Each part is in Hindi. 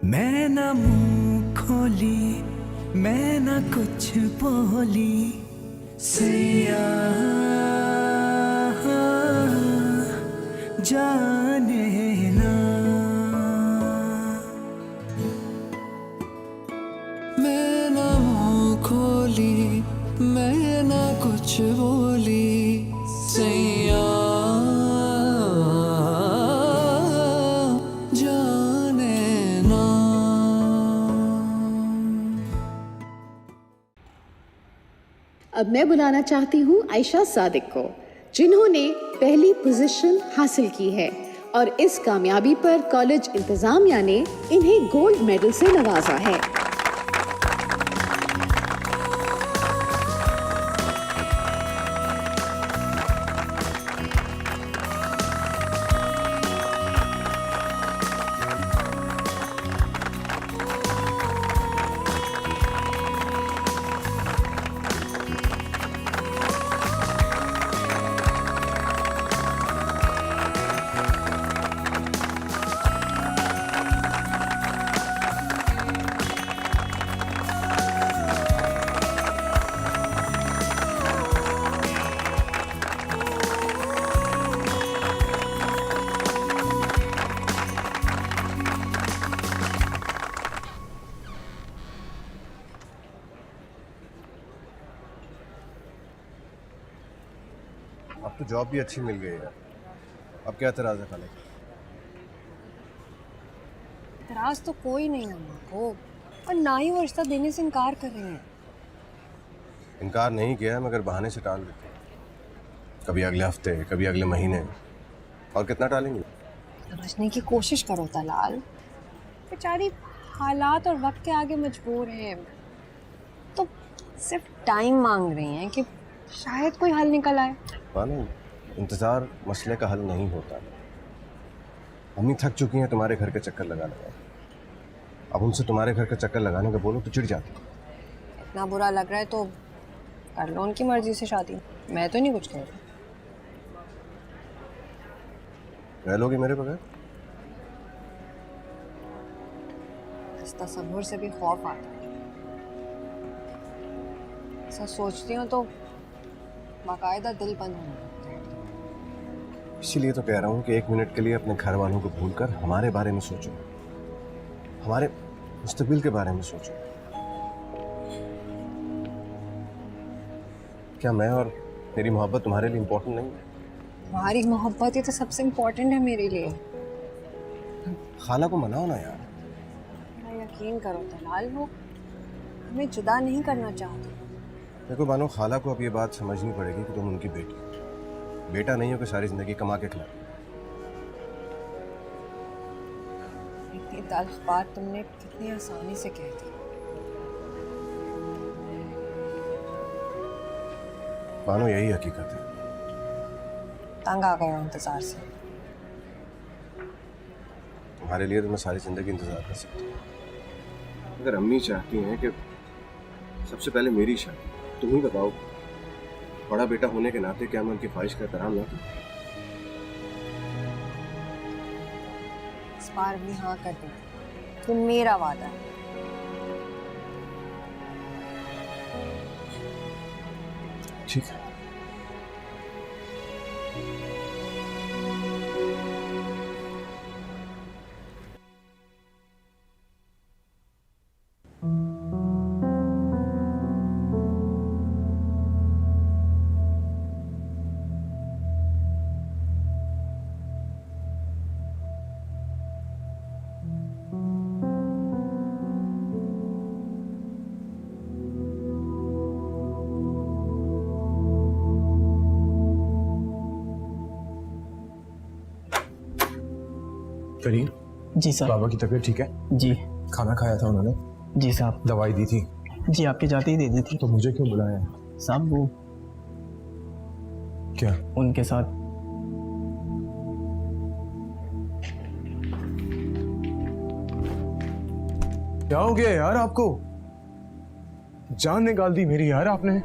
मैं ना मुंह खोली, मैं ना कुछ बोली, सैया जाने ना। मैं ना मुंह खोली, मैं ना कुछ बोली, सैया जाने ना। अब मैं बुलाना चाहती हूँ आयशा सादिक को, जिन्होंने पहली पोजीशन हासिल की है और इस कामयाबी पर कॉलेज इंतजामिया ने इन्हें गोल्ड मेडल से नवाजा है। अब तो जॉब भी अच्छी मिल गई है, अब क्या एतराज़ है खाने का? एतराज तो कोई नहीं है माँ को, और ना ही वो रिश्ता देने से इनकार कर रही हैं। इनकार नहीं किया है मगर बहाने से टाल देते हैं, कभी अगले हफ्ते, कभी अगले महीने, और कितना टालेंगे? समझने की कोशिश करो तलाल, बेचारी हालात और वक्त के आगे मजबूर हैं, तो सिर्फ टाइम मांग रही हैं कि शायद कोई हल निकल आए। मानो इंतज़ार मसले का हल नहीं होता। अम्मी थक चुकी हैं तुम्हारे घर के चक्कर लगा लगा, अब उनसे तुम्हारे घर का चक्कर लगाने का बोलो तो चिढ़ जाती। इतना बुरा लग रहा है तो कर लो उनकी मर्जी से शादी, मैं तो नहीं कुछ कह रही। रह लोगी मेरे बगैर? इस तसव्वुर से भी खौफ आता है। ऐसा सोचती हूँ तो बाकायदा दिल बंद होने लगता है। इसीलिए तो कह रहा हूँ कि एक मिनट के लिए अपने घर वालों को भूलकर हमारे बारे में सोचो, हमारे मुस्तकबिल के बारे में सोचो। क्या मैं और मेरी मोहब्बत तुम्हारे लिए इम्पोर्टेंट नहीं है? तुम्हारी मोहब्बत ही तो सबसे इम्पोर्टेंट है मेरे लिए। खाला को मनाओ ना यार। मेरा यकीन करो तलाल, वो हमें जुदा नहीं करना चाहती। देखो बानो, खाला को अब ये बात समझनी पड़ेगी कि तुम उनकी बेटी हो, बेटा नहीं हो कि सारी जिंदगी कमा के खिला। इतनी तल्ख बात तुमने कितनी आसानी से कह दी। बानो यही हकीकत है। तंग आ गया इंतजार से। तुम्हारे लिए तो मैं सारी जिंदगी इंतजार कर सकती हूँ। अगर अम्मी चाहती हैं कि सबसे पहले मेरी शादी, तुम ही बताओ, बड़ा बेटा होने के नाते क्या मैं उनकी ख्वाहिश का एहतराम ना करूं? इस बार भी हाँ कर दी, तो मेरा वादा है। ठीक है। करीम, जी साहब। बाबा की तबीयत ठीक है? जी। खाना खाया था उन्होंने? जी साहब। दवाई दी थी? जी आपके जाते ही दे दी थी। तो मुझे क्यों बुलाया? साहब वो क्या? उनके साथ क्या हो गया यार आपको? जान निकाल दी मेरी यार आपने।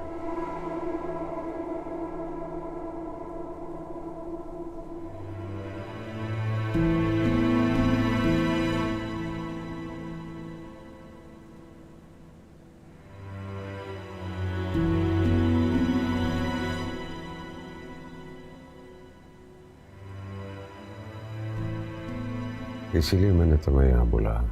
इसीलिए मैंने तुम्हें यहाँ बुलाया।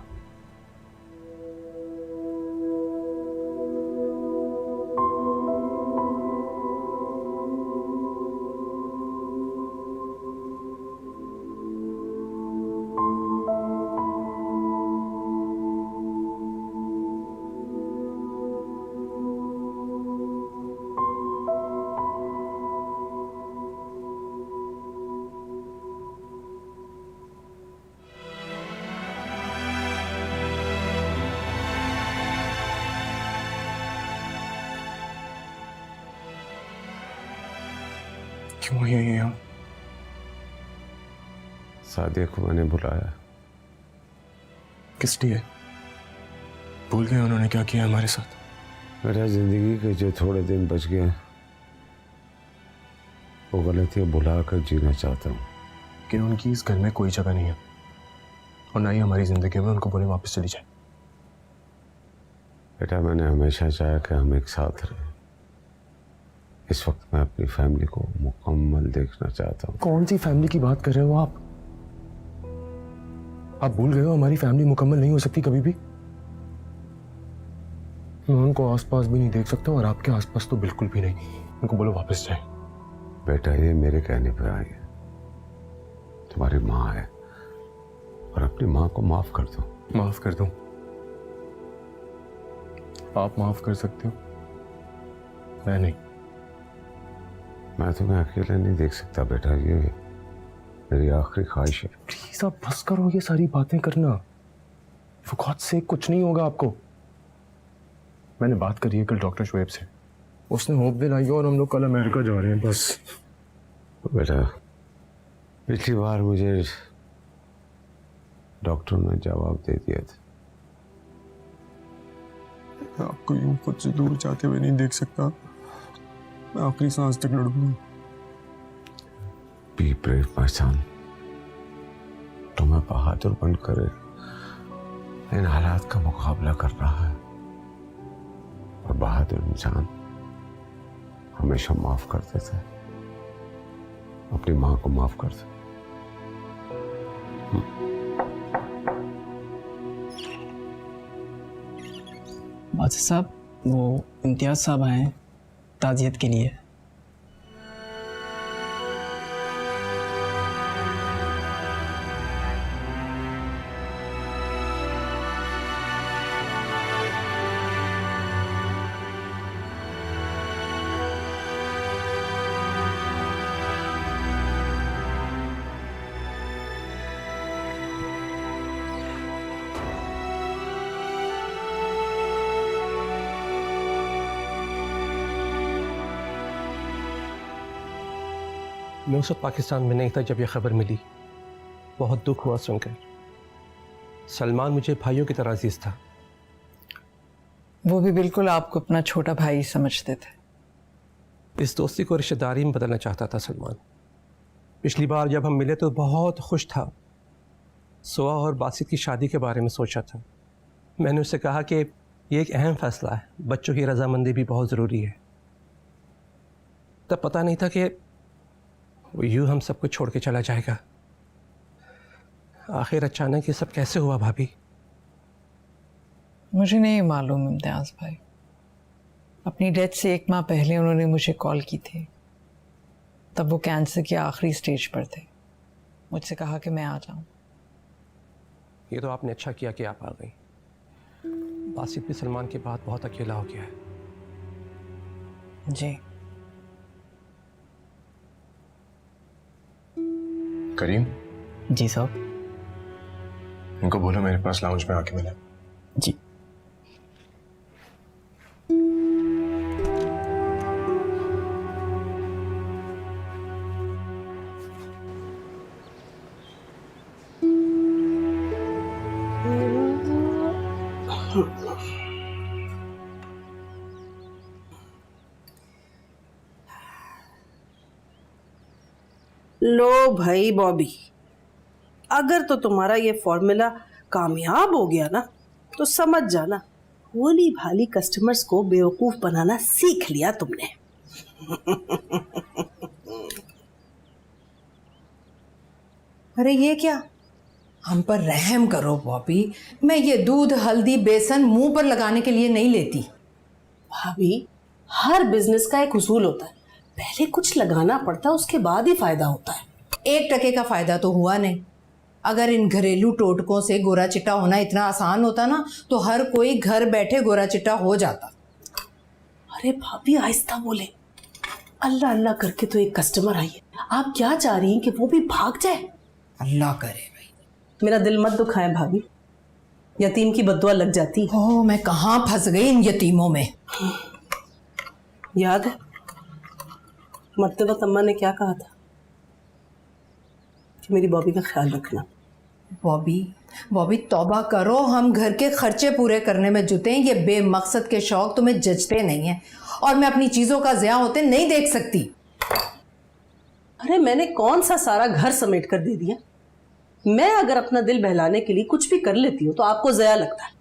क्यों आई है यहाँ? सादिया को मैंने बुलाया। किस लिए? भूल गए उन्होंने क्या किया हमारे साथ? मेरा जिंदगी के जो थोड़े दिन बच गए वो गलतियां भुला कर जीना चाहता हूँ। कि उनकी इस घर में कोई जगह नहीं है और ना ही हमारी जिंदगी में। उनको बोले वापस चली जाए। बेटा, मैंने हमेशा चाहा कि हम एक साथ रहें। इस वक्त मैं अपनी फैमिली को मुकम्मल देखना चाहता हूँ। कौन सी फैमिली की बात कर रहे हो आप? आप भूल गए हो हमारी फैमिली मुकम्मल नहीं हो सकती कभी भी। मैं उनको आसपास भी नहीं देख सकता और आपके आसपास तो बिल्कुल भी नहीं। उनको बोलो वापस जाए। बेटा, ये मेरे कहने पर आई है। तुम्हारी माँ है और अपनी माँ को माफ कर दो। माफ कर दो? आप माफ कर सकते हो, मैं नहीं। मैं तुम्हें अकेला नहीं देख सकता बेटा, ये मेरी आखिरी ख्वाहिश है। प्लीज आप बस करो ये सारी बातें करना। For God's sake, कुछ नहीं होगा आपको। मैंने बात करी है कल डॉक्टर शुएब से। उसने होप दिलाई और हम लोग कल अमेरिका जा रहे हैं बस। बेटा, पिछली बार मुझे डॉक्टर ने जवाब दे दिया था। मैं आपको यूं खुद से दूर जाते हुए नहीं देख सकता। मैं आखिरी सांस तक लड़ूंगा। Be brave my son. तुम्हें बहादुर बनकर इन हालात का मुकाबला कर रहा है और बहादुर इंसान हमेशा माफ कर देता है। अपनी माँ को माफ कर दे। बादशाह साहब, वो इम्तियाज साहब आए हैं ताज़ियत के लिए। मैं उस वक्त पाकिस्तान में नहीं था जब यह खबर मिली। बहुत दुख हुआ सुनकर। सलमान मुझे भाइयों की तरह अजीज था। वो भी बिल्कुल आपको अपना छोटा भाई समझते थे। इस दोस्ती को रिश्तेदारी में बदलना चाहता था सलमान। पिछली बार जब हम मिले तो बहुत खुश था। सुआ और बासित की शादी के बारे में सोचा था। मैंने उससे कहा कि ये एक अहम फैसला है, बच्चों की रजामंदी भी बहुत ज़रूरी है। तब पता नहीं था कि वो यूं हम सबको छोड़ के चला जाएगा। आखिर अचानक ये सब कैसे हुआ भाभी? मुझे नहीं मालूम इम्तियाज भाई। अपनी डेथ से 1 माह पहले उन्होंने मुझे कॉल की थी। तब वो कैंसर के आखिरी स्टेज पर थे। मुझसे कहा कि मैं आ जाऊं। ये तो आपने अच्छा किया कि आप आ गई। बासित भी सलमान के बाद बहुत अकेला हो गया है। जी। करीम, जी साहब। इनको बोलो मेरे पास लाउंज में आके मिले। जी। लो भाई बॉबी, अगर तो तुम्हारा ये फॉर्मूला कामयाब हो गया ना तो समझ जाना भोली भाली कस्टमर्स को बेवकूफ बनाना सीख लिया तुमने। अरे ये क्या, हम पर रहम करो बॉबी। मैं ये दूध हल्दी बेसन मुंह पर लगाने के लिए नहीं लेती। भाभी, हर बिजनेस का एक उसूल होता है, पहले कुछ लगाना पड़ता है, उसके बाद ही फायदा होता है। 1% का फायदा तो हुआ नहीं। अगर इन घरेलू टोटकों से गोरा चिट्टा होना इतना आसान होता ना तो हर कोई घर बैठे गोरा चिट्टा हो जाता। अरे भाभी आहिस्ता बोले, अल्लाह अल्लाह करके तो एक कस्टमर आई है, आप क्या चाह रही हैं कि वो भी भाग जाए? अल्लाह करे भाई। मेरा दिल मत दुखाएं भाभी, यतीम की बद्दुआ लग जाती है। ओह, मैं कहाँ फंस गई इन यतीमों में। याद है मरतबा अम्मा ने क्या कहा था कि मेरी बॉबी का ख्याल रखना। बॉबी तौबा करो, हम घर के खर्चे पूरे करने में जुटे हैं। ये बेमकसद के शौक तुम्हें जचते नहीं हैं और मैं अपनी चीज़ों का ज़िया होते नहीं देख सकती। अरे मैंने कौन सा सारा घर समेट कर दे दिया? मैं अगर अपना दिल बहलाने के लिए कुछ भी कर लेती हूँ तो आपको ज़या लगता है।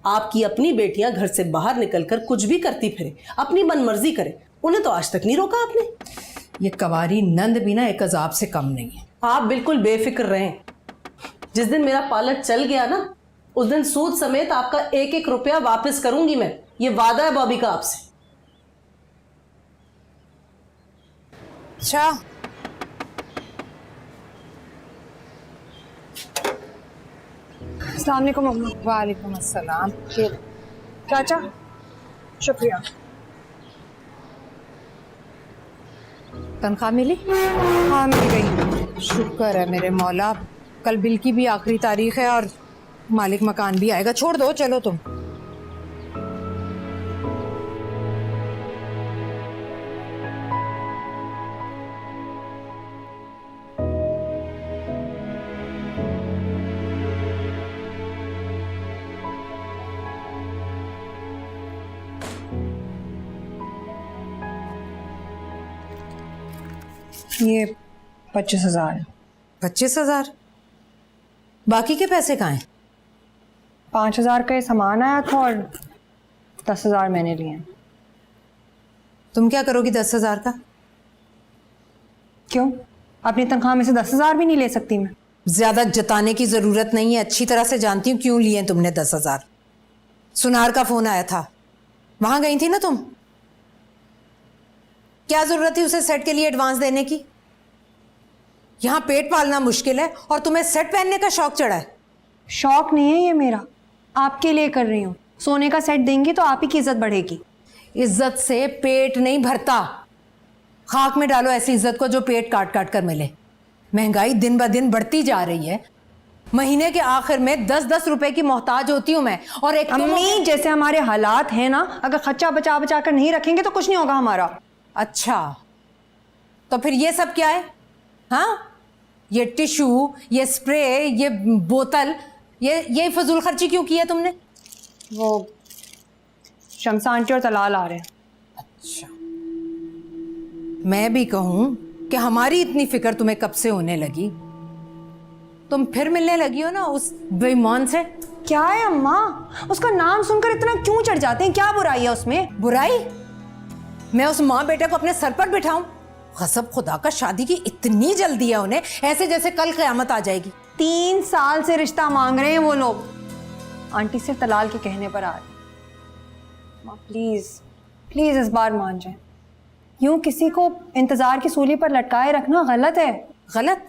आपकी अपनी बेटियां घर से बाहर निकलकर कुछ भी करती फिरे, अपनी मनमर्जी करे, उन्हें तो आज तक नहीं रोका आपने। ये कवारी नंद भी ना एक अजाब से कम नहीं है। आप बिल्कुल बेफिक्र रहें, जिस दिन मेरा पार्लर चल गया ना उस दिन सूद समेत आपका 1-1 रुपया वापस करूंगी मैं, ये वादा है बॉबी का आपसे। अच्छा, अस्सलाम वालेकुम अम्मा। वालेकुम अस्सलाम। चाचा, शुक्रिया। तनख्वाह मिली? हाँ मिल गई। शुक्र है मेरे मौला। कल बिल की भी आखिरी तारीख है और मालिक मकान भी आएगा। छोड़ दो, चलो तुम। ये 25,000 है। 25,000? बाकी के पैसे कहाँ हैं? 5,000 का ये सामान आया था और 10,000 मैंने लिए हैं। तुम क्या करोगी 10,000 का? क्यों, अपनी तनख्वाह में से 10,000 भी नहीं ले सकती मैं? ज्यादा जताने की जरूरत नहीं है, अच्छी तरह से जानती हूँ क्यों लिए तुमने 10,000। सुनार का फोन आया था, वहां गई थी ना तुम। क्या जरूरत थी उसे सेट के लिए एडवांस देने की? यहाँ पेट पालना मुश्किल है और तुम्हें सेट पहनने का शौक चढ़ा है। शौक नहीं है ये मेरा, आपके लिए कर रही हूँ। सोने का सेट देंगी तो आप ही की इज्जत बढ़ेगी। इज्जत से पेट नहीं भरता, खाक में डालो ऐसी इज्जत को जो पेट काट काट कर मिले। महंगाई दिन ब दिन बढ़ती जा रही है, महीने के आखिर में 10-10 रुपए की मोहताज होती हूँ मैं। और एक अम्मी, जैसे हमारे हालात हैं ना, अगर खर्चा बचा बचा कर नहीं रखेंगे तो कुछ नहीं होगा हमारा। अच्छा, तो फिर ये सब क्या है? हाँ, ये टिश्यू, ये स्प्रे, ये बोतल, ये फजूल खर्ची क्यों की है तुमने? वो शम्सा आंटी और तलाल आ रहे हैं। अच्छा, मैं भी कहूँ कि हमारी इतनी फिक्र तुम्हें कब से होने लगी? तुम फिर मिलने लगी हो ना उस बेईमान से। क्या है अम्मा, उसका नाम सुनकर इतना क्यों चढ़ जाते हैं? क्या बुराई है उसमें? बुराई? मैं उस माँ बेटे को अपने सर पर बिठाऊं? कसम खुदा का, शादी की इतनी जल्दी है उन्हें, ऐसे जैसे कल क़यामत आ जाएगी। 3 साल से रिश्ता मांग रहे हैं वो लोग। आंटी सिर्फ तलाल के कहने पर आ रही। माँ प्लीज प्लीज इस बार मान जाए। यूं किसी को इंतजार की सूली पर लटकाए रखना गलत है। गलत?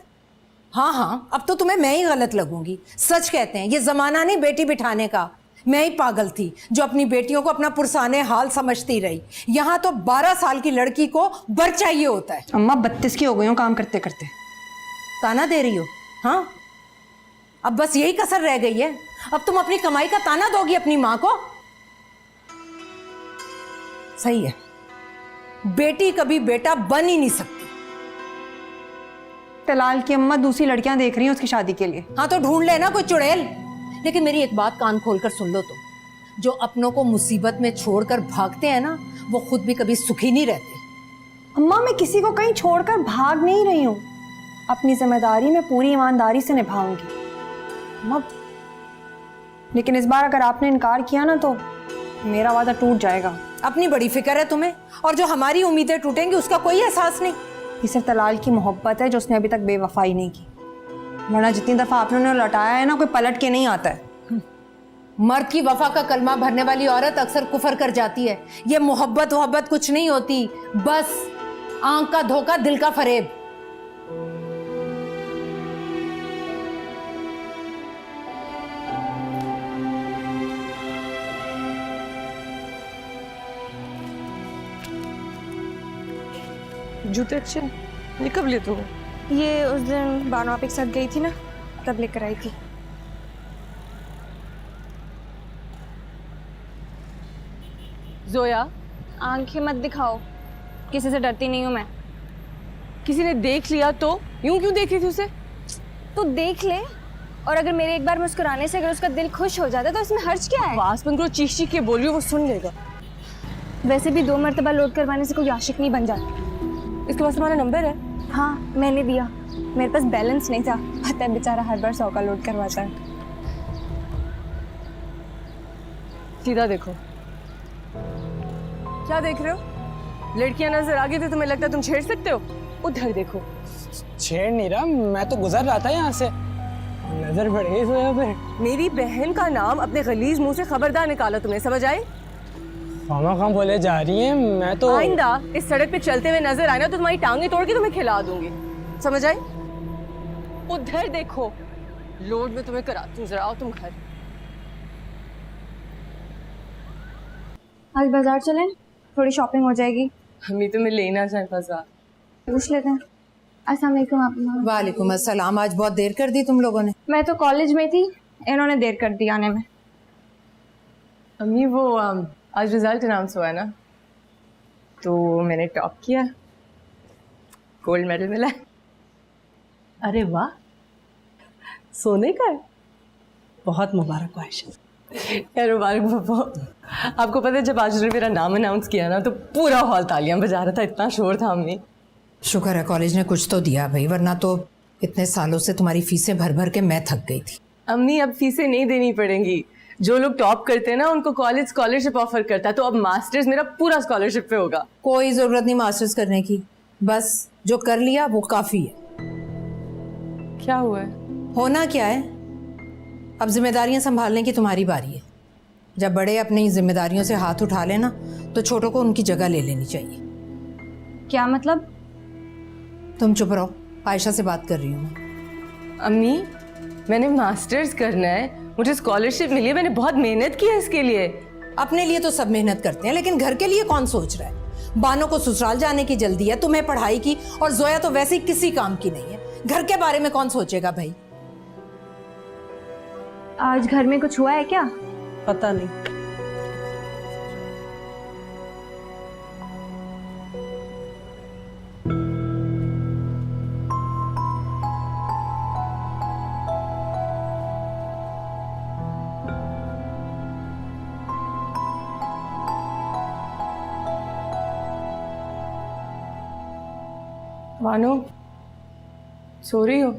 हाँ, अब तो तुम्हें मैं ही गलत लगूंगी। सच कहते हैं ये जमाना नहीं बेटी बिठाने का। मैं ही पागल थी जो अपनी बेटियों को अपना पुरसाने हाल समझती रही। यहाँ तो 12 साल की लड़की को बर चाहिए होता है। अम्मा 32 की हो गई हूँ काम करते करते। ताना दे रही हो? हाँ, अब बस यही कसर रह गई है। अब तुम अपनी कमाई का ताना दोगी अपनी माँ को? सही है, बेटी कभी बेटा बन ही नहीं सकती। तलाल की अम्मा दूसरी लड़कियां देख रही हैं उसकी शादी के लिए। हाँ तो ढूंढ लेना कोई चुड़ैल। लेकिन मेरी एक बात कान खोलकर सुन लो तुम, जो अपनों को मुसीबत में छोड़कर भागते हैं ना, वो खुद भी कभी सुखी नहीं रहते। अम्मा मैं किसी को कहीं छोड़कर भाग नहीं रही हूँ, अपनी जिम्मेदारी में पूरी ईमानदारी से निभाऊंगी। अम्मा, लेकिन इस बार अगर आपने इनकार किया ना तो मेरा वादा टूट जाएगा। अपनी बड़ी फिक्र है तुम्हें, और जो हमारी उम्मीदें टूटेंगी उसका कोई एहसास नहीं। ये सिर्फ तलाल की मोहब्बत है जो उसने अभी तक बेवफाई नहीं की। वरना जितनी दफा आपने उन्हें लौटाया है ना, कोई पलट के नहीं आता है। मर्द की वफा का कलमा भरने वाली औरत अक्सर कुफर कर जाती है। ये मोहब्बत कुछ नहीं होती, बस आंख का धोखा, दिल का फरेब। जूते अच्छे, ये कब लिए तुमने? ये उस दिन बानो आप एक साथ गई थी ना, तब लेकर आई थी। जोया, आंखें मत दिखाओ, किसी से डरती नहीं हूँ मैं। किसी ने देख लिया तो? यूं क्यों देख रही थी उसे? तो देख ले, और अगर मेरे एक बार मुस्कुराने से अगर उसका दिल खुश हो जाता तो इसमें हर्ज क्या है? आवाज बंद करो, चीख चीख के बोलियो, वो सुन लेगा। वैसे भी 2 मरतबा लोड करवाने से कोई आशिक नहीं बन जाता। इसके पास तुम्हारा नंबर है? हाँ, मैंने दिया, मेरे पास बैलेंस नहीं था। पता है बेचारा हर बार 100 का लोड करवाता है। सीधा देखो। क्या देख रहे हो? लड़कियां नजर आ गई तो तुम्हें लगता है तुम छेड़ सकते हो? उधर देखो। छेड़ नहीं रहा, मैं तो गुजर रहा था यहाँ से, नजर पड़ गई तो यहाँ पे। मेरी बहन का नाम अपने गलीज मुंह से खबरदार निकाला तुमने, समझ आई? मामा कहाँ बोले जा रही हैं? मैं तो आइंदा इस सड़क पे चलते हुए नजर आए ना तो तुम्हारी टांगे तोड़ के तुम्हें खिला दूंगी, समझ आई? उधर देखो, लोड में तुम्हें कराती हूँ, जरा आओ तुम घर। आज बाजार चलें, थोड़ी शॉपिंग हो जाएगी। हमें तुम्हें लेना जाए बाजार, पूछ लेते हैं। अस्सलाम वालेकुम आप। वालेकुम अस्सलाम। आज बहुत देर कर दी तुम लोगों ने। मैं तो कॉलेज में थी, इन्होंने देर कर दी आने में। अम्मी वो आज रिजल्ट अनाउंस हुआ है ना, तो मैंने टॉप किया, गोल्ड मेडल मिला है। अरे वाह, सोने का है? बहुत मुबारक हो आयशा। यार मुबारक बाबा। आपको पता है जब आज उन्होंने मेरा नाम अनाउंस किया ना तो पूरा हॉल तालियां बजा रहा था, इतना शोर था अम्मी। शुक्र है कॉलेज ने कुछ तो दिया भाई, वरना तो इतने सालों से तुम्हारी फीसें भर भर के मैं थक गई थी। अम्मी अब फीसें नहीं देनी पड़ेंगी, जो लोग टॉप करते हैं ना उनको कॉलेज स्कॉलरशिप ऑफर करता है, तो अब मास्टर्स मेरा पूरा स्कॉलरशिप पे होगा। कोई जरूरत नहीं मास्टर्स करने की, बस जो कर लिया वो काफी है। क्या हुआ है? होना क्या है, अब जिम्मेदारियां संभालने की तुम्हारी बारी है। जब बड़े अपनी जिम्मेदारियों से हाथ उठा लेना तो छोटों को उनकी जगह ले लेनी चाहिए। क्या मतलब? तुम चुप रहो, आयशा से बात कर रही हूँ मैं। अम्मी मैंने मास्टर्स करना है, मुझे स्कॉलरशिप मिली है, मैंने बहुत मेहनत की है इसके लिए। अपने लिए तो सब मेहनत करते हैं, लेकिन घर के लिए कौन सोच रहा है? बानो को ससुराल जाने की जल्दी है, तुम्हें पढ़ाई की, और जोया तो वैसे ही किसी काम की नहीं है। घर के बारे में कौन सोचेगा भाई? आज घर में कुछ हुआ है क्या? पता नहीं। मानो सो रही हो?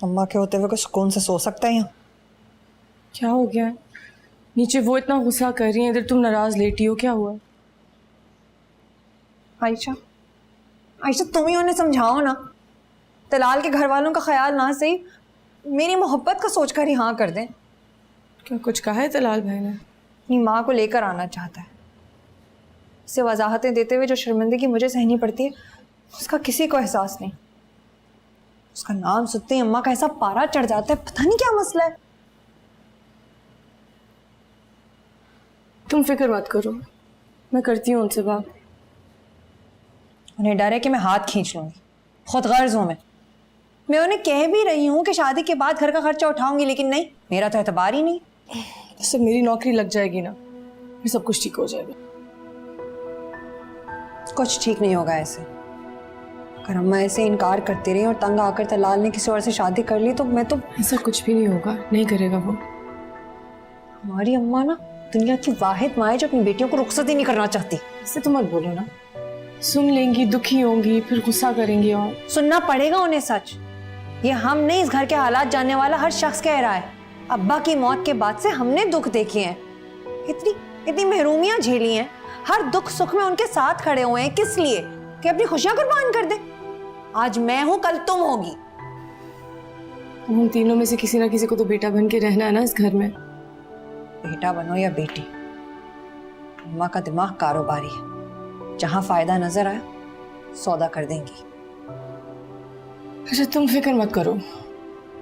अम्मा के होते हुए कोई सुकून से सो सकता है यहाँ? क्या हो गया है? नीचे वो इतना गुस्सा कर रही है, इधर तुम नाराज लेटी हो, क्या हुआ? आयशा, आयशा तुम ही उन्हें समझाओ ना। तलाल के घर वालों का ख्याल ना सही, मेरी मोहब्बत का सोचकर ही हाँ कर दें। क्या कुछ कहा है तलाल भाई ने? अपनी माँ को लेकर आना चाहता है। उसे वजाहतें देते हुए जो शर्मिंदगी मुझे सहनी पड़ती है उसका किसी को एहसास नहीं। उसका नाम सुनते ही अम्मा का ऐसा पारा चढ़ जाता है, पता नहीं क्या मसला है। तुम फिक्र मत करो, मैं करती हूँ उनसे बात। उन्हें डर है कि मैं हाथ खींच लूंगी, खुद गर्ज हूं मैं उन्हें कह भी रही हूँ कि शादी के बाद घर का खर्चा उठाऊंगी, लेकिन नहीं, मेरा तो एतबार ही नहीं। इससे मेरी नौकरी लग जाएगी ना, फिर सब कुछ ठीक हो जाएगा। कुछ ठीक नहीं होगा ऐसे। अगर अम्मा ऐसे इनकार करती रही और तंग आकर तलाल ने किसी और से शादी कर ली तो मैं तो। ऐसा कुछ भी नहीं होगा, नहीं करेगा वो। हमारी अम्मा ना दुनिया की वाहिद माँ है जो अपनी बेटियों को रुखसत ही नहीं करना चाहती। ऐसे तो मत बोलो ना, सुन लेंगी, दुखी होंगी, फिर गुस्सा करेंगी। और सुनना पड़ेगा उन्हें सच। ये हम नहीं, इस घर के हालात जानने वाला हर शख्स कह रहा है। अब्बा की मौत के बाद से हमने दुख देखे हैं, इतनी महरूमियां झेली हैं, हर दुख सुख में उनके साथ खड़े हुए हैं। किस लिए? कि अपनी खुशियां कुर्बान कर दे। आज मैं हूं, कल तुम होगी। हम तीनों में से किसी ना किसी को तो बेटा बन के रहना है ना इस घर में। बेटा बनो या बेटी, अम्मा का दिमाग कारोबारी है, जहां फायदा नजर आए सौदा कर देंगी। अच्छा तुम फिक्र मत करो,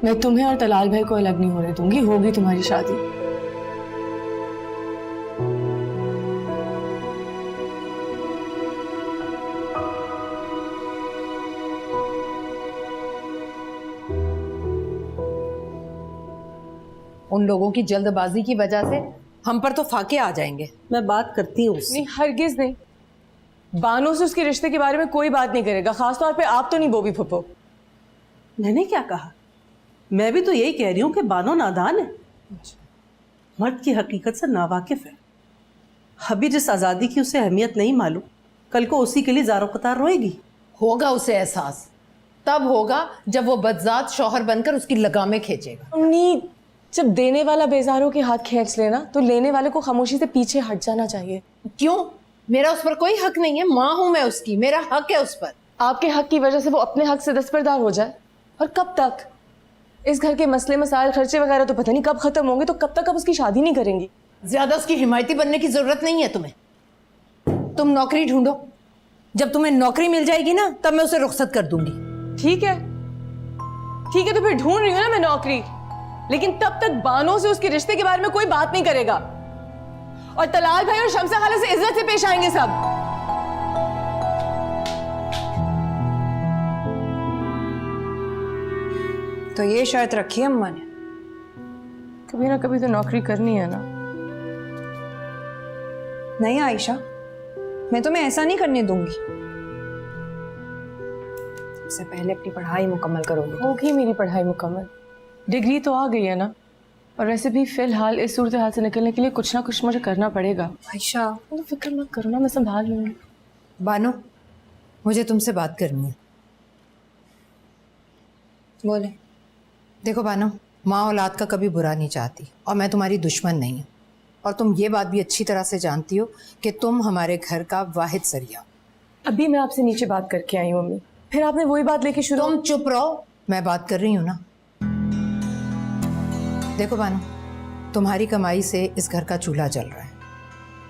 मैं तुम्हें और तलाल भाई को अलग नहीं होने दूंगी, होगी तुम्हारी शादी। उन लोगों की जल्दबाजी की वजह से हम पर तो फाके आ जाएंगे। मैं बात करती हूँ उससे। नहीं हरगिज नहीं, बानो से उसके रिश्ते के बारे में कोई बात नहीं करेगा, खासतौर पे आप तो नहीं बोबी फुप्पो। मैंने क्या कहा? मैं भी तो यही कह रही हूँ कि बानो नादान है, मर्द की हकीकत से नावाकिफ है। अभी जिस आज़ादी की उसे अहमियत नहीं मालूम, कल को उसी के लिए ज़ारो कतार रोएगी। होगा उसे एहसास तब होगा जब वो बदजात शौहर बनकर उसकी लगामें खींचेगा। नहीं, जब देने वाला बेजारों के हाथ खींच लेना तो लेने वाले को खामोशी से पीछे हट जाना चाहिए। क्यों? मेरा उस पर कोई हक नहीं है, माँ हूं मैं उसकी, मेरा हक है उस पर। आपके हक की वजह से वो अपने हक से दस्तबरदार हो जाए, और कब तक? इस घर के मसले मसाइल खर्चे वगैरह तो पता नहीं कब खत्म होंगे, तो कब तक अब उसकी शादी नहीं करेंगी? ज्यादा उसकी हिमायती बनने की जरूरत नहीं है तुम्हें। तुम नौकरी ढूंढो, जब तुम्हें नौकरी मिल जाएगी ना तब मैं उसे रुखसत कर दूंगी। ठीक है तो फिर ढूंढ रही हूँ ना मैं नौकरी, लेकिन तब तक बानो से उसके रिश्ते के बारे में कोई बात नहीं करेगा, और तलाल भाई और शमसा खाला से इज्जत से पेश आएंगे सब। तो ये शर्त रखी है अम्मा ने? कभी ना कभी तो नौकरी करनी है ना। नहीं आयशा, मैं तुम्हें ऐसा नहीं करने दूंगी। सबसे पहले अपनी पढ़ाई मुकम्मल करोगे। होगी मेरी पढ़ाई मुकम्मल, डिग्री तो आ गई है ना, और वैसे भी फिलहाल इस सूरत हाल से निकलने के लिए कुछ ना कुछ मुझे करना पड़ेगा। आयशा तो फिक्र मत करो ना, मैं संभाल लूंगी। बानो, मुझे तुमसे बात करनी है। बोले। देखो बानो, माँ औलाद का कभी बुरा नहीं चाहती, और मैं तुम्हारी दुश्मन नहीं हूँ, और तुम ये बात भी अच्छी तरह से जानती हो कि तुम हमारे घर का वाहिद जरिया। अभी मैं आपसे नीचे बात करके आई हूँ मम्मी, फिर आपने वही बात लेके शुरू। तुम चुप रहो, मैं बात कर रही हूँ ना। देखो बानो, तुम्हारी कमाई से इस घर का चूल्हा जल रहा है,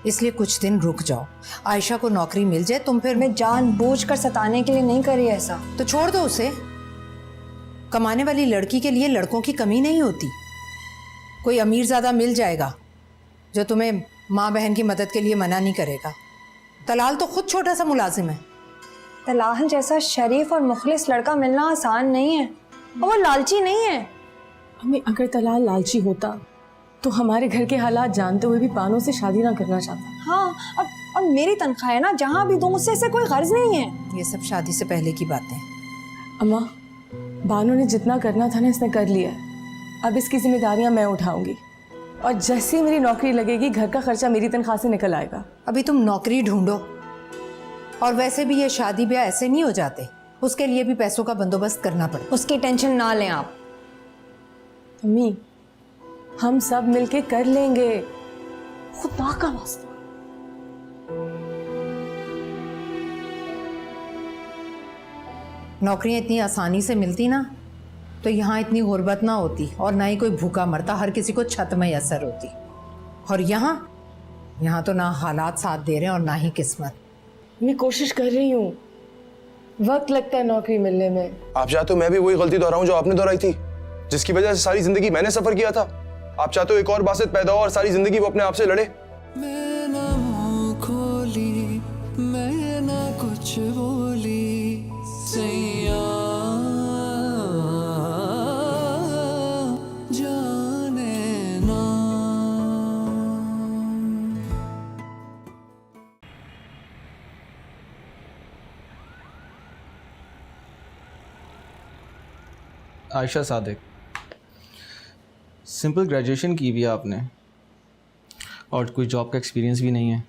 इसलिए कुछ दिन रुक जाओ। आयशा को नौकरी मिल जाए, तुम फिर। मैं जानबूझकर सताने के लिए नहीं करी ऐसा। तो छोड़ दो उसे। कमाने वाली लड़की के लिए लड़कों की कमी नहीं होती। कोई अमीरजादा मिल जाएगा जो तुम्हें माँ बहन की मदद के लिए मना नहीं करेगा। तलाल तो खुद छोटा सा मुलाजिम है। तलाल जैसा शरीफ और मुखलिस लड़का मिलना आसान नहीं है, और वो लालची नहीं है। हमें अगर तलाल लालची होता तो हमारे घर के हालात जानते हुए भी बानो से शादी ना करना चाहता। हाँ, और मेरी तनख्वाह है ना, जहाँ भी दूँ उससे कोई गर्ज नहीं है। ये सब शादी से पहले की बातें। अम्मा, बानो ने जितना करना था ना इसने कर लिया है, अब इसकी जिम्मेदारियां मैं उठाऊंगी, और जैसे ही मेरी नौकरी लगेगी घर का खर्चा मेरी तनख्वाह से निकल आएगा। अभी तुम नौकरी ढूंढो, और वैसे भी ये शादी ब्याह ऐसे नहीं हो जाते, उसके लिए भी पैसों का बंदोबस्त करना पड़ता। उसकी टेंशन ना लें आप। अम्मी, हम सब मिलके कर लेंगे, खुदा का वास्ता। नौकरियां इतनी आसानी से मिलती ना तो यहाँ इतनी गुर्बत ना होती, और ना ही कोई भूखा मरता, हर किसी को छत में असर होती। और यहाँ तो ना हालात साथ दे रहे हैं और ना ही किस्मत। मैं कोशिश कर रही हूँ, वक्त लगता है नौकरी मिलने में। आप चाहते हो मैं भी वही गलती दोहराऊं जो आपने दोहराई थी, जिसकी वजह से सारी जिंदगी मैंने सफर किया था? आप चाहते हो एक और बासित पैदा हो और सारी जिंदगी वो अपने आप से लड़े? मैं ना मुंह खोली, मैं ना कुछ बोली, सैया जाने ना। आयशा सादिक, सिंपल ग्रेजुएशन की हुई है आपने, और कोई जॉब का एक्सपीरियंस भी नहीं है।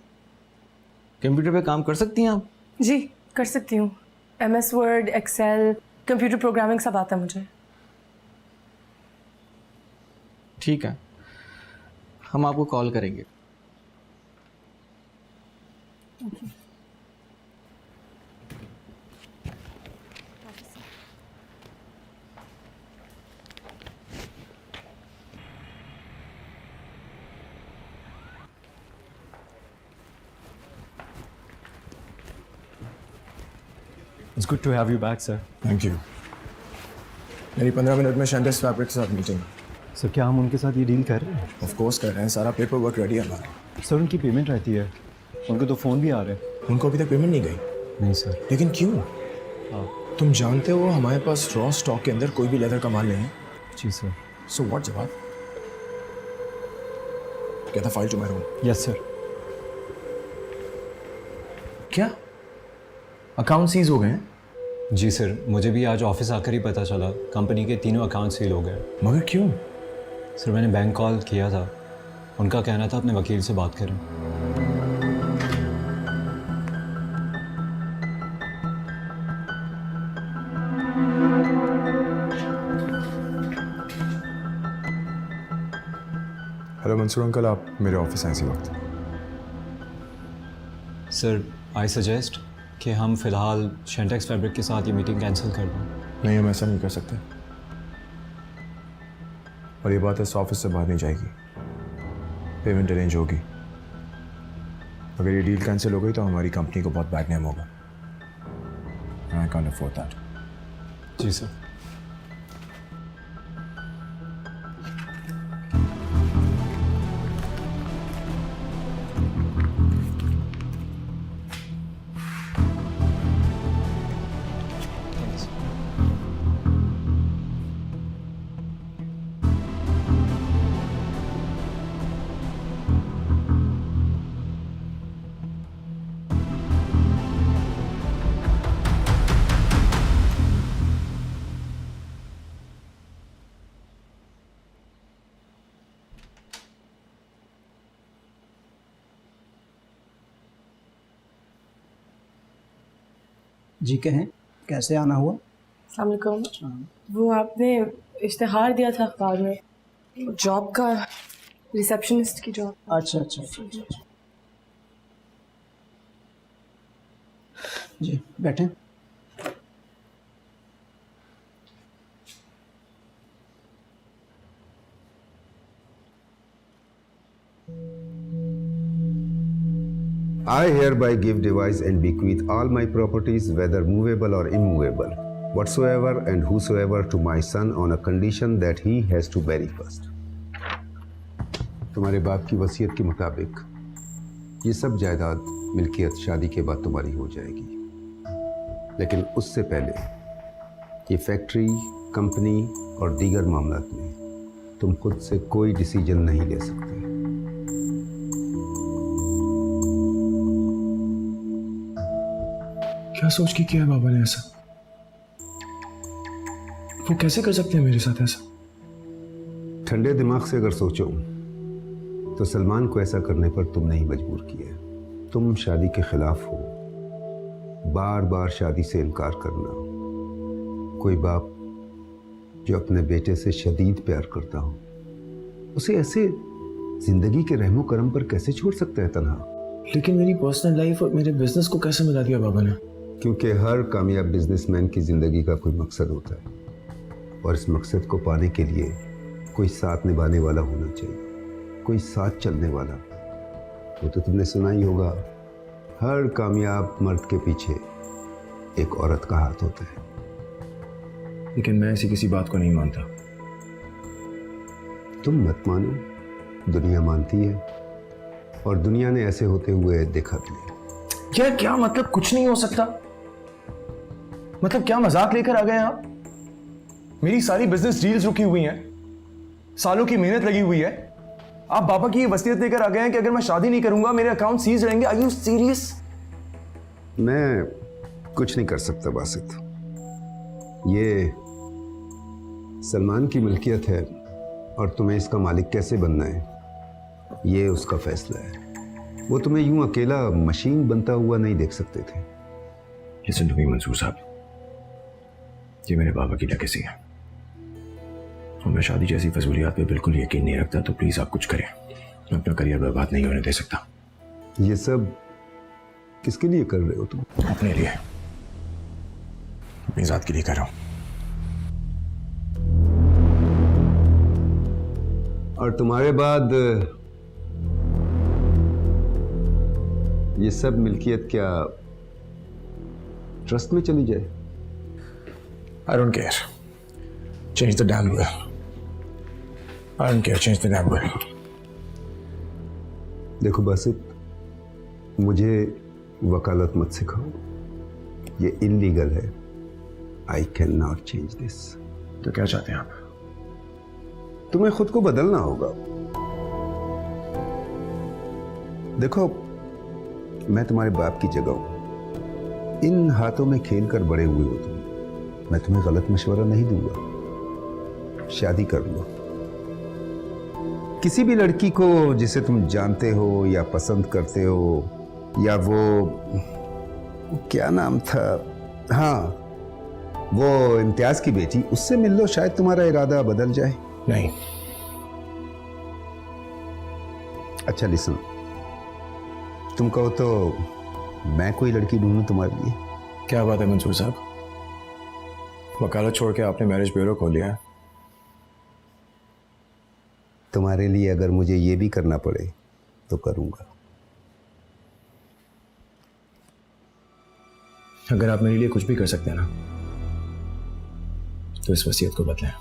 कंप्यूटर पे काम कर सकती हैं आप? जी कर सकती हूँ, MS Word, Excel, computer programming सब आता है मुझे। ठीक है, हम आपको कॉल करेंगे। It's good to have you back, sir. Thank you. मेरी 15 मिनट में शेंडेक्स फैब्रिक के साथ मीटिंग। सर क्या हम उनके साथ ये डील कर रहे हैं? ऑफ कोर्स कर रहे हैं, सारा पेपर वर्क रेडी है हमारा। सर उनकी पेमेंट रहती है, उनको तो फ़ोन भी आ रहे हैं। उनको अभी तक पेमेंट नहीं गई? नहीं सर। लेकिन क्यों? तुम जानते हो हमारे पास रॉ स्टॉक के अंदर कोई भी लेदर का माल नहीं है। जी सर। सो व्हाट जवाब? Get the file to my room. Yes sir. क्या अकाउंट सीज हो गए हैं? जी सर, मुझे भी आज ऑफिस आकर ही पता चला कंपनी के तीनों अकाउंट सील हो गए। मगर क्यों? सर मैंने बैंक कॉल किया था, उनका कहना था अपने वकील से बात करें। हेलो मंसूर अंकल, आप मेरे ऑफिस आए इसी वक्त। सर आई सजेस्ट कि हम फ़िलहाल शेंटेक्स फैब्रिक के साथ ये मीटिंग कैंसिल कर दें। नहीं, हम ऐसा नहीं कर सकते और ये बात इस ऑफिस से बाहर नहीं जाएगी। पेमेंट अरेंज होगी। अगर ये डील कैंसिल हो गई तो हमारी कंपनी को बहुत बैड नेम होगा। I can't afford that. जी सर। जी कहें, कैसे आना हुआ? अस्सलाम वालेकुम। वो आपने इश्तिहार दिया था अखबार में, जॉब का, रिसेप्शनिस्ट की जॉब। अच्छा अच्छा जी, बैठें। I hereby give, devise and bequeath all my properties, whether movable or immovable, whatsoever and whosoever, to my son on a condition that he has to bury first. तुम्हारे बाप की वसीयत के मुताबिक ये सब जायदाद मिल्कियत शादी के बाद तुम्हारी हो जाएगी, लेकिन उससे पहले ये फैक्ट्री, कंपनी और दीगर मामलात में तुम खुद से कोई डिसीजन नहीं ले सकते। क्या सोच के किया है बाबा ने ऐसा? वो कैसे कर सकते हैं मेरे साथ ऐसा? ठंडे दिमाग से अगर सोचो तो सलमान को ऐसा करने पर तुमने ही मजबूर किया। तुम शादी के खिलाफ हो, बार बार शादी से इनकार करना। कोई बाप जो अपने बेटे से शदीद प्यार करता हो, उसे ऐसे जिंदगी के रहमो करम पर कैसे छोड़ सकता है तन्हा? लेकिन मेरी पर्सनल लाइफ और मेरे बिजनेस को कैसे मिला दिया बाबा ने? क्योंकि हर कामयाब बिजनेसमैन की जिंदगी का कोई मकसद होता है और इस मकसद को पाने के लिए कोई साथ निभाने वाला होना चाहिए, कोई साथ चलने वाला। वो तो तुमने सुना ही होगा, हर कामयाब मर्द के पीछे एक औरत का हाथ होता है। लेकिन मैं ऐसी किसी बात को नहीं मानता। तुम मत मानो, दुनिया मानती है और दुनिया ने ऐसे होते हुए देखा भी है। यार क्या मतलब? कुछ नहीं हो सकता। मतलब क्या मजाक लेकर आ गए आप? मेरी सारी बिजनेस डील्स रुकी हुई हैं, सालों की मेहनत लगी हुई है। आप बाबा की ये वसीयत लेकर आ गए हैं कि अगर मैं शादी नहीं करूंगा मेरे अकाउंट सीज रहेंगे। Are you serious? मैं कुछ नहीं कर सकता बासित। ये सलमान की मिल्कियत है और तुम्हें इसका मालिक कैसे बनना है ये उसका फैसला है। वो तुम्हें यूं अकेला मशीन बनता हुआ नहीं देख सकते थे। लिसन टू मी मंसूर साहब, ये मेरे बाबा की लेगेसी है और मैं शादी जैसी फजूलियात पे बिल्कुल यकीन नहीं रखता। तो प्लीज आप कुछ करें, मैं अपना करियर बर्बाद नहीं होने दे सकता। ये सब किसके लिए कर रहे हो तुम? अपने लिए, अपनी जात के लिए कर रहा हूं। और तुम्हारे बाद ये सब मिल्कियत क्या ट्रस्ट में चली जाए। I don't care. Change the damn will. I don't care. Change the damn will. देखो बासित, मुझे वकालत मत सिखाओ, ये इलीगल है। I can not change this. तो क्या चाहते हैं आप? तुम्हें खुद को बदलना होगा। देखो, मैं तुम्हारे बाप की जगह हूं, इन हाथों में खेल कर बड़े हुए हो तुम। मैं तुम्हें गलत मशवरा नहीं दूंगा। शादी कर लो किसी भी लड़की को जिसे तुम जानते हो या पसंद करते हो, या वो क्या नाम था, हाँ वो इम्तियाज की बेटी, उससे मिल लो, शायद तुम्हारा इरादा बदल जाए। नहीं। अच्छा लिसन, तुम कहो तो मैं कोई लड़की ढूंढूं तुम्हारे लिए। क्या बात है मंसूर साहब, वकालत छोड़ के आपने मैरिज ब्यूरो खोल लिया है। तुम्हारे लिए अगर मुझे ये भी करना पड़े तो करूंगा। अगर आप मेरे लिए कुछ भी कर सकते हैं ना, तो इस वसीयत को बदलें।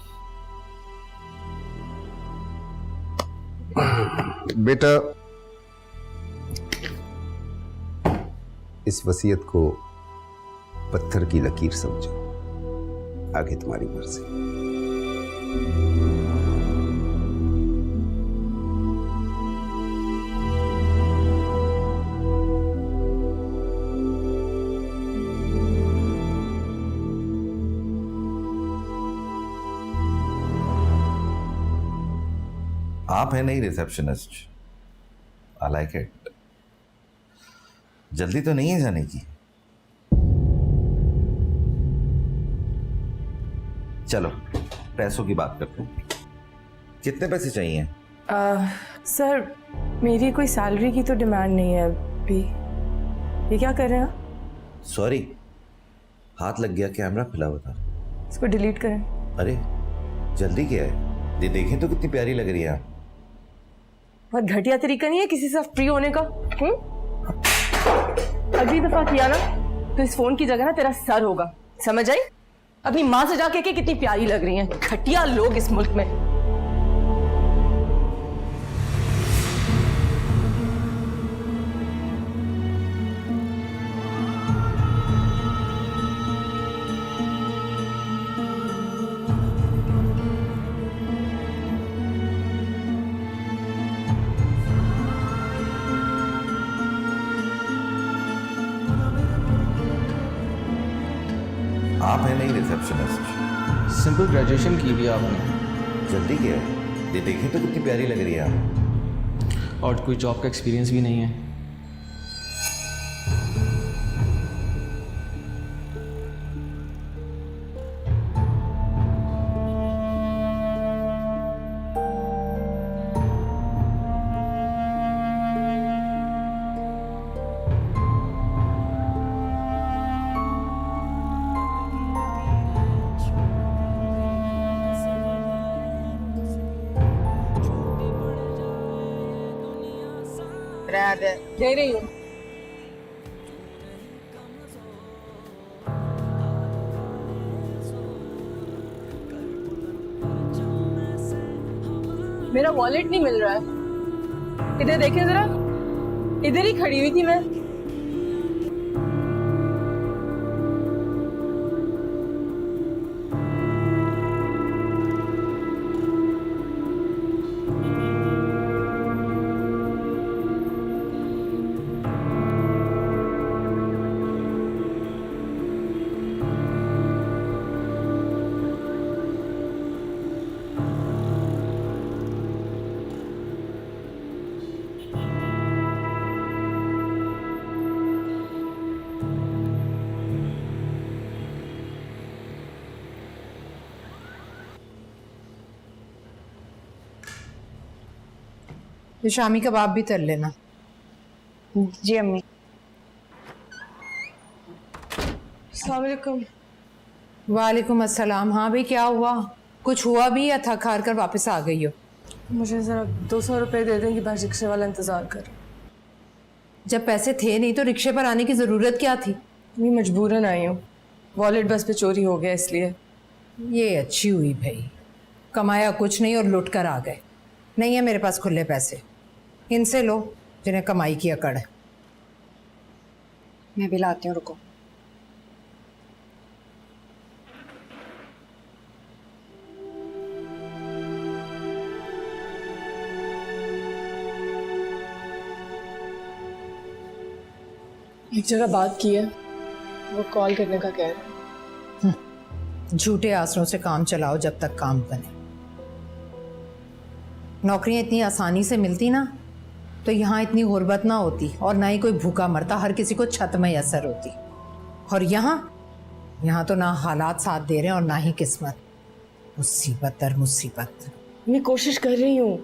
बेटा, इस वसीयत को पत्थर की लकीर समझो, आगे तुम्हारी मर्जी। आप है नहीं रिसेप्शनिस्ट। I like it. जल्दी तो नहीं है जाने की? चलो पैसों की बात करते हैं। कितने पैसे चाहिए? सर मेरी कोई सैलरी की तो डिमांड नहीं है अभी। ये क्या कर रहे हैं आप? सॉरी, हाथ लग गया, कैमरा खुला हुआ था। इसको डिलीट करें। अरे जल्दी क्या है, ये देखें तो कितनी प्यारी लग रही है आप। बहुत घटिया तरीका नहीं है किसी से फ्री होने का। अगली दफा किया ना तो इस फोन की जगह ना तेरा सर होगा, समझ आई? अपनी माँ से जाके कि कितनी प्यारी लग रही हैं। घटिया लोग इस मुल्क में। आप है नहीं रिसेप्शनिस्ट। सिंपल ग्रेजुएशन की भी आपने। जल्दी क्या है, ये देखें तो कितनी प्यारी लग रही है आप। और कोई जॉब का एक्सपीरियंस भी नहीं है। दे रही हूँ। मेरा वॉलेट नहीं मिल रहा है। इधर देखें जरा, इधर ही खड़ी हुई थी मैं। ये शामी कबाब भी तल लेना। जी अम्मी। अस्सलाम वालेकुम। वालेकुम अस्सलाम। हाँ भाई, क्या हुआ? कुछ हुआ भी या थक हार कर वापस आ गई हो? मुझे ज़रा 200 रुपए दे देंगी, बस रिक्शे वाला इंतज़ार कर। जब पैसे थे नहीं तो रिक्शे पर आने की ज़रूरत क्या थी? मैं मजबूरन आई हूँ, वॉलेट बस पे चोरी हो गया इसलिए। ये अच्छी हुई भाई, कमाया कुछ नहीं और लुट कर आ गए। नहीं है मेरे पास खुले पैसे, इनसे लो जिन्हें कमाई की अकड़ है। मैं भी लाती हूँ, रुको। एक जगह बात की है, वो कॉल करने का कह रहा है। झूठे आसरों से काम चलाओ जब तक काम बने। नौकरियां इतनी आसानी से मिलती ना तो यहाँ इतनी गुर्बत ना होती और ना ही कोई भूखा मरता, हर किसी को छत में असर होती। और यहाँ तो ना हालात साथ दे रहे हैं और ना ही किस्मत। मुसीबत दर मुसीबत। मैं कोशिश कर रही हूँ,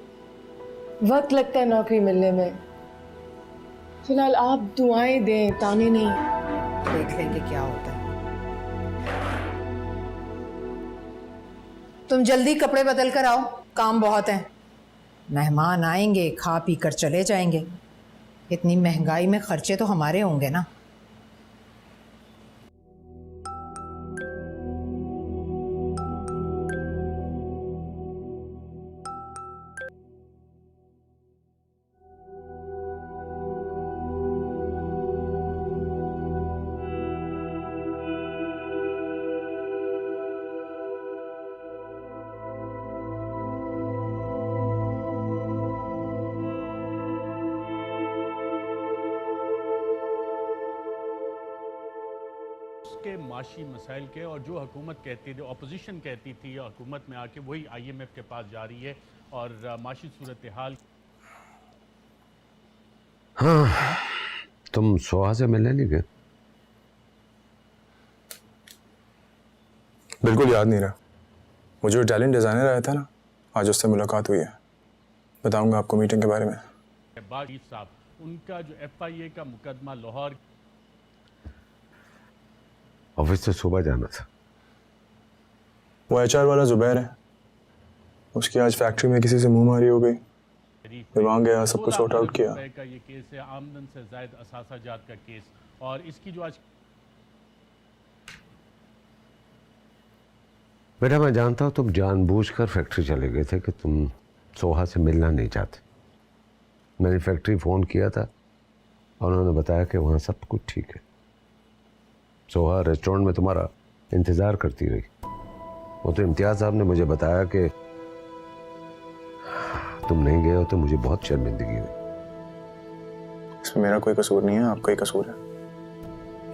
वक्त लगता है नौकरी मिलने में। फिलहाल आप दुआएं दें, ताने नहीं। देख लेंगे क्या होता है। तुम जल्दी कपड़े बदल कर आओ, काम बहुत है। मेहमान आएंगे, खा पी कर चले जाएंगे। इतनी महंगाई में खर्चे तो हमारे होंगे ना। के माशी मसाइल के, और जो हुकूमत कहती थी, अपोजिशन कहती थी, हुकूमत में आके वही IMF के पास जा रही है और माशी सूरत हाल। हाँ, तुम सोहा से मिलने नहीं गए? बिल्कुल याद नहीं रहा। वो जो टैलेंट डिज़ाइनर आया था ना, आज उससे मुलाकात हुई है। बताऊंगा आपको मीटिंग के बारे में। बागी साहब, उनका जो FIA का मुकदमा लाहौर। ऑफिस से सुबह जाना था। वो HR वाला जुबैर है, उसकी आज फैक्ट्री में किसी से मुंहमारी हो गई। मैं वहाँ गया, सब कुछ सॉर्ट आउट किया। का ये केस है, आमदन से ज़ायद असासाजात का केस, और इसकी जो आज। बेटा मैं जानता हूँ तुम जानबूझकर फैक्ट्री चले गए थे कि तुम सोहा से मिलना नहीं चाहते। मैंने फैक्ट्री फ़ोन किया था और उन्होंने बताया कि वहाँ सब कुछ ठीक है। सोहा रेस्टोरेंट में तुम्हारा इंतज़ार करती रही। वो तो इम्तियाज़ साहब ने मुझे बताया कि तुम नहीं गए हो तो मुझे बहुत शर्मिंदगी हुई। इसमें मेरा कोई कसूर नहीं है, आपका ही कसूर है।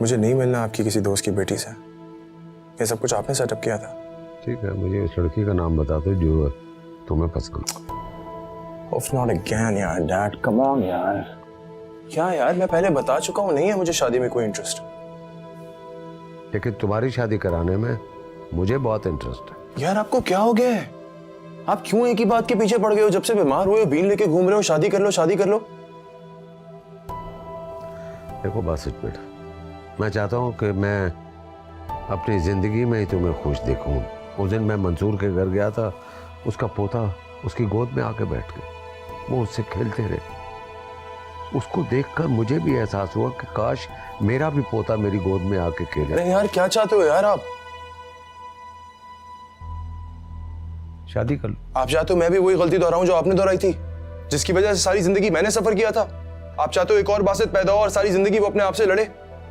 मुझे नहीं मिलना आपकी किसी दोस्त की बेटी से। ये सब कुछ आपने सेटअप किया था। ठीक है, मुझे उस लड़की का नाम बता दो जो तुम्हें पसंद। Of not again यार, डैड कम ऑन यार। क्या यार, मैं पहले बता चुका हूँ, नहीं है मुझे शादी में कोई इंटरेस्ट। लेकिन तुम्हारी शादी कराने में मुझे बहुत इंटरेस्ट है। यार आपको क्या हो गया है? आप क्यों एक ही बात के पीछे पड़ गए हो? जब से बीमार हुए हो बीन लेके घूम रहे हो, शादी कर लो शादी कर लो। देखो बासित बेटा, मैं चाहता हूँ कि मैं अपनी जिंदगी में ही तुम्हें खुश देखूं। उस दिन मैं मंसूर के घर गया था, उसका पोता उसकी गोद में आके बैठ गया, वो उससे खेलते रहे। उसको देखकर मुझे भी एहसास हुआ कि काश मेरा भी पोता मेरी गोद में आके खेले। अरे यार क्या चाहते हो यार आप? शादी कर लो। आप चाहते हो मैं भी वही गलती दोहराऊं जो आपने दोहराई थी, जिसकी वजह से सारी जिंदगी मैंने सफर किया था? आप चाहते हो एक और बासित पैदा हो और सारी जिंदगी वो अपने आप से लड़े?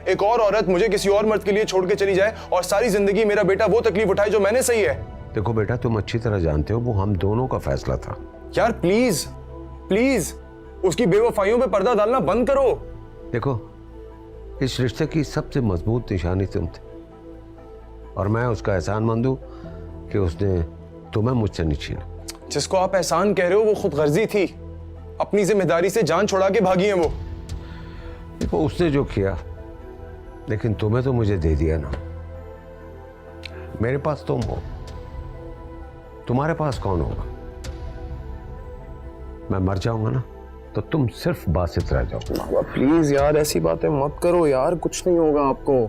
एक और औरत मुझे किसी और मर्द के लिए छोड़ के चली जाए और सारी जिंदगी मेरा बेटा वो तकलीफ उठाए जो मैंने सही है? देखो बेटा, तुम अच्छी तरह जानते हो वो हम दोनों का फैसला था। यार प्लीज प्लीज उसकी बेवफाइयों पे पर्दा डालना बंद करो। देखो, इस रिश्ते की सबसे मजबूत निशानी तुम थे और मैं उसका एहसानमंद हूं कि उसने तुम्हें मुझसे नहीं छीना। जिसको आप एहसान कह रहे हो वो खुद गर्जी थी, अपनी जिम्मेदारी से जान छुड़ा के भागी है वो। देखो उसने जो किया, लेकिन तुम्हें तो मुझे दे दिया ना। मेरे पास तुम हो, तुम्हारे पास कौन होगा? मैं मर जाऊंगा ना तो तुम सिर्फ बासित रह जाओ। प्लीज यार ऐसी बातें मत करो यार, कुछ नहीं होगा आपको।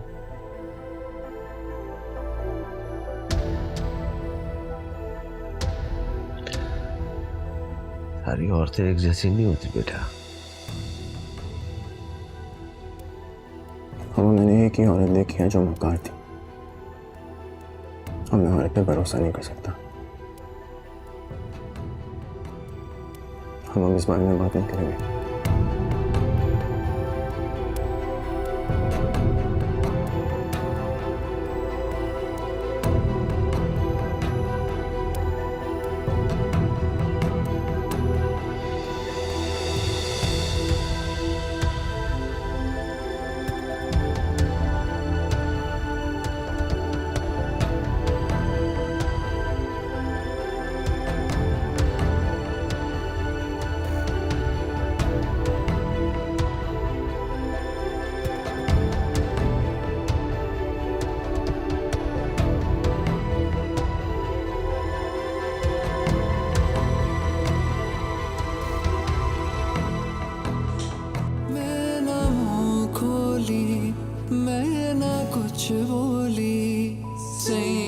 सारी औरतें एक जैसी नहीं होती बेटा। मैंने एक एक ही औरत देखी है जो मक्कार थी, और मैं औरत पे भरोसा नहीं कर सकता। हम अब इस बारे में बात नहीं करेंगे। मैं ना मुंह खोली, मैं ना कुछ बोली, सैया